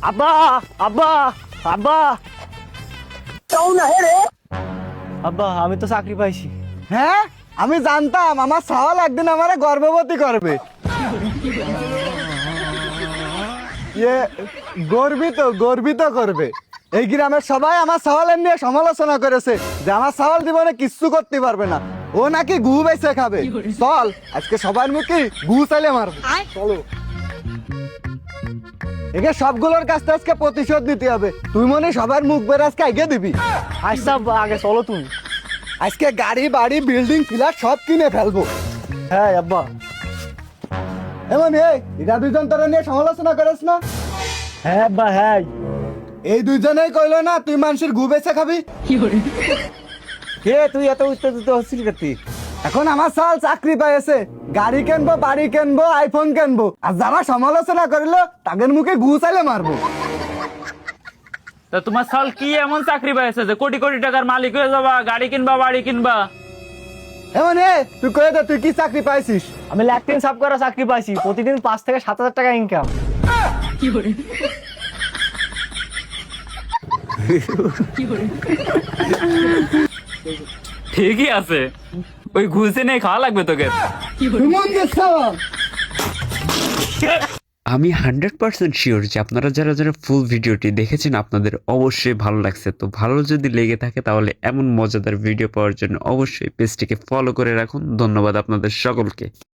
আব্বা আব্বা আব্বা আব্বা আমি তো চাকরি পাইছি। হ্যাঁ, আমি জানতাম আমার সাওয়াল একদিন আমারে গর্ভবতী করবে। গর্বিত করবে। এই গ্রামের সবাই আমার সাওয়ালের নিয়ে সমালোচনা করেছে যে আমার সাওয়াল জীবনে কিচ্ছু করতে পারবে না, ও নাকি গু বেঁচে খাবে। চল আজকে সবার মুখে গু চাইলে মারবো, চলো। একে সবগুলোর কাছ থেকে আজকে প্রতিশোধ নিতে হবে। তুই মনে সবার মুখ বের আজকে আগে দিবি। আচ্ছা আব্বা আগে চলো তুমি। আজকে গাড়ি বাড়ি বিল্ডিং ফ্ল্যাট সব কিনে ফেলবো। হ্যাঁ আব্বা। এমন এরা দুজন তোরা নিয়ে সমালোচনা করিস না। হ্যাঁ আব্বা হ্যাঁ। এই দুইজনেই কইলো না তুই মানুষের গু বেচে খাবি। কে তুই এত উত্তেজিত হচ্ছিস কেতি? এখন আমার সাল চাকরি পেয়েছে, গাড়ি কিনবো, বাড়ি কিনবো, আইফোন কিনবো, আর যারা সমালোচনা করিলো তাদের মুখে গু চাইলে মারবো। তা তোমার সাল কি এমন চাকরি পাইছে যে কোটি কোটি টাকার মালিক হয়ে যাবা, গাড়ি কিনবা, বাড়ি কিনবা? এমন তুই কয়ে দে তুই কি চাকরি পাইছিস। আমি ল্যাট্রিন সাফ করা চাকরি পাইছি, প্রতিদিন 5 থেকে 7 হাজার টাকা ইনকাম। ঠিকই আছে, ওই ঘুষে নিয়ে খাওয়া লাগবে তোকে। মন দেখছ? আমি 100% শিওর যে আপনারা যারা যারা ফুল ভিডিওটি দেখেছেন আপনাদের অবশ্যই ভালো লাগছে। তো ভালো যদি লেগে থাকে তাহলে এমন মজাদার ভিডিও পাওয়ার জন্য অবশ্যই পেজটিকে ফলো করে রাখুন। ধন্যবাদ আপনাদের সকলকে।